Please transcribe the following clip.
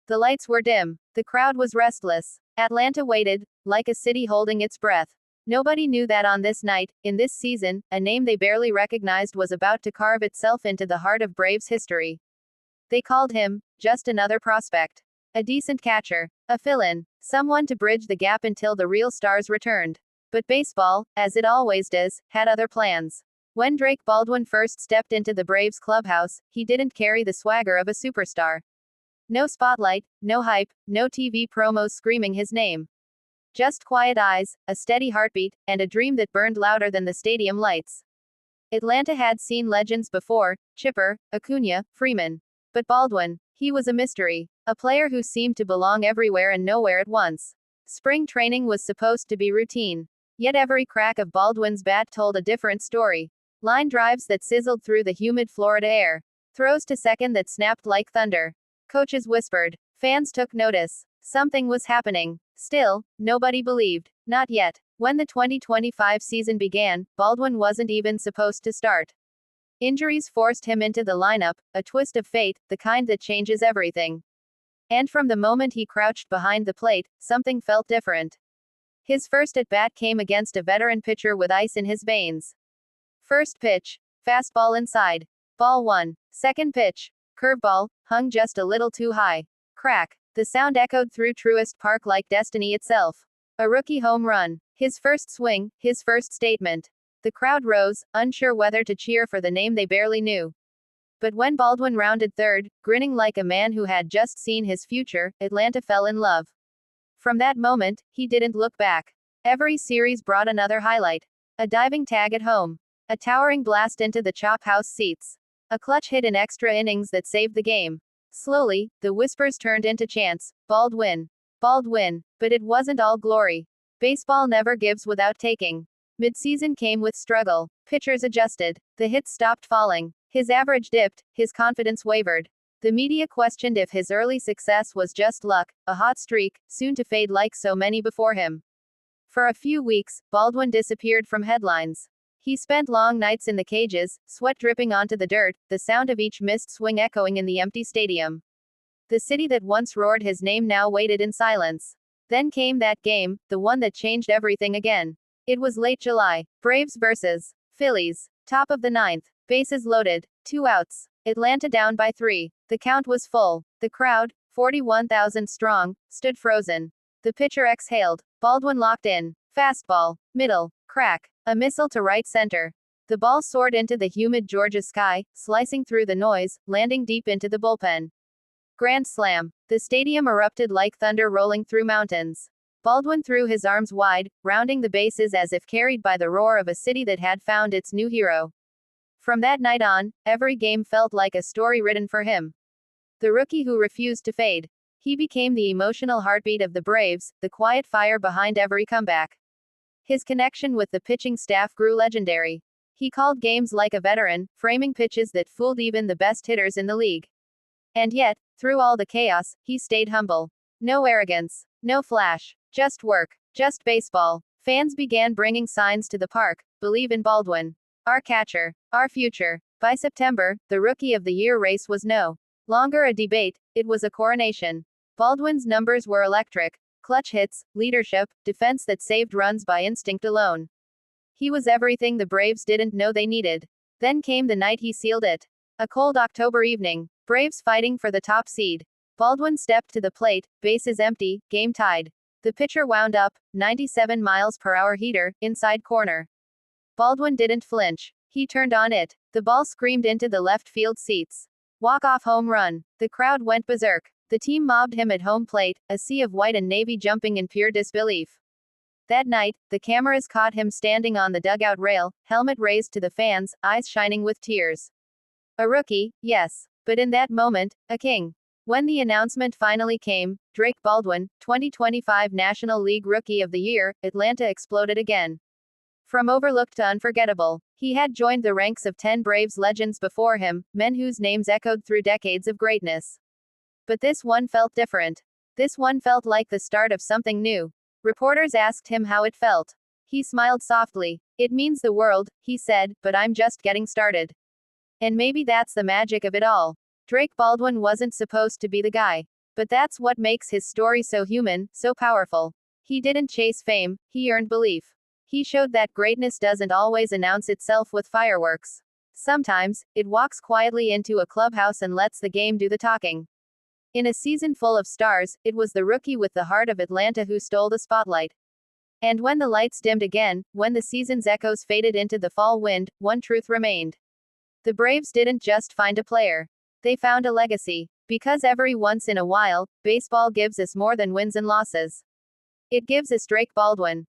The lights were dim. The crowd was restless. Atlanta waited, like a city holding its breath. Nobody knew that on this night, in this season, a name they barely recognized was about to carve itself into the heart of Braves history. They called him, just another prospect. A decent catcher. A fill-in. Someone to bridge the gap until the real stars returned. But baseball, as it always does, had other plans. When Drake Baldwin first stepped into the Braves clubhouse, he didn't carry the swagger of a superstar. No spotlight, no hype, no TV promos screaming his name. Just quiet eyes, a steady heartbeat, and a dream that burned louder than the stadium lights. Atlanta had seen legends before: Chipper, Acuna, Freeman. But Baldwin, he was a mystery. A player who seemed to belong everywhere and nowhere at once. Spring training was supposed to be routine. Yet every crack of Baldwin's bat told a different story. Line drives that sizzled through the humid Florida air. Throws to second that snapped like thunder. Coaches whispered. Fans took notice. Something was happening. Still, nobody believed. Not yet. When the 2025 season began, Baldwin wasn't even supposed to start. Injuries forced him into the lineup, a twist of fate, the kind that changes everything. And from the moment he crouched behind the plate, something felt different. His first at-bat came against a veteran pitcher with ice in his veins. First pitch. Fastball inside. Ball 1. Second pitch. Curveball, hung just a little too high. Crack. The sound echoed through Truist Park like destiny itself. A rookie home run. His first swing, his first statement. The crowd rose, unsure whether to cheer for the name they barely knew. But when Baldwin rounded third, grinning like a man who had just seen his future, Atlanta fell in love. From that moment, he didn't look back. Every series brought another highlight. A diving tag at home. A towering blast into the chop house seats. A clutch hit in extra innings that saved the game. Slowly, the whispers turned into chants. Baldwin. Baldwin. But it wasn't all glory. Baseball never gives without taking. Midseason came with struggle. Pitchers adjusted. The hits stopped falling. His average dipped. His confidence wavered. The media questioned if his early success was just luck, a hot streak, soon to fade like so many before him. For a few weeks, Baldwin disappeared from headlines. He spent long nights in the cages, sweat dripping onto the dirt, the sound of each missed swing echoing in the empty stadium. The city that once roared his name now waited in silence. Then came that game, the one that changed everything again. It was late July. Braves vs. Phillies. Top of the ninth. Bases loaded. 2 outs. Atlanta down by 3. The count was full. The crowd, 41,000 strong, stood frozen. The pitcher exhaled. Baldwin locked in. Fastball. Middle. Crack. A missile to right center. The ball soared into the humid Georgia sky, slicing through the noise, landing deep into the bullpen. Grand slam. The stadium erupted like thunder rolling through mountains. Baldwin threw his arms wide, rounding the bases as if carried by the roar of a city that had found its new hero. From that night on, every game felt like a story written for him. The rookie who refused to fade. He became the emotional heartbeat of the Braves, the quiet fire behind every comeback. His connection with the pitching staff grew legendary. He called games like a veteran, framing pitches that fooled even the best hitters in the league. And yet, through all the chaos, he stayed humble. No arrogance. No flash. Just work. Just baseball. Fans began bringing signs to the park. Believe in Baldwin. Our catcher. Our future. By September, the Rookie of the Year race was no longer a debate, it was a coronation. Baldwin's numbers were electric. Clutch hits, leadership, defense that saved runs by instinct alone. He was everything the Braves didn't know they needed. Then came the night he sealed it. A cold October evening. Braves fighting for the top seed. Baldwin stepped to the plate, bases empty, game tied. The pitcher wound up, 97 miles per hour heater, inside corner. Baldwin didn't flinch. He turned on it. The ball screamed into the left field seats. Walk-off home run. The crowd went berserk. The team mobbed him at home plate, a sea of white and navy jumping in pure disbelief. That night, the cameras caught him standing on the dugout rail, helmet raised to the fans, eyes shining with tears. A rookie, yes. But in that moment, a king. When the announcement finally came, Drake Baldwin, 2025 National League Rookie of the Year, Atlanta exploded again. From overlooked to unforgettable, he had joined the ranks of 10 Braves legends before him, men whose names echoed through decades of greatness. But this one felt different. This one felt like the start of something new. Reporters asked him how it felt. He smiled softly. It means the world, he said, but I'm just getting started. And maybe that's the magic of it all. Drake Baldwin wasn't supposed to be the guy. But that's what makes his story so human, so powerful. He didn't chase fame, he earned belief. He showed that greatness doesn't always announce itself with fireworks. Sometimes, it walks quietly into a clubhouse and lets the game do the talking. In a season full of stars, it was the rookie with the heart of Atlanta who stole the spotlight. And when the lights dimmed again, when the season's echoes faded into the fall wind, one truth remained. The Braves didn't just find a player. They found a legacy. Because every once in a while, baseball gives us more than wins and losses. It gives us Baldwin.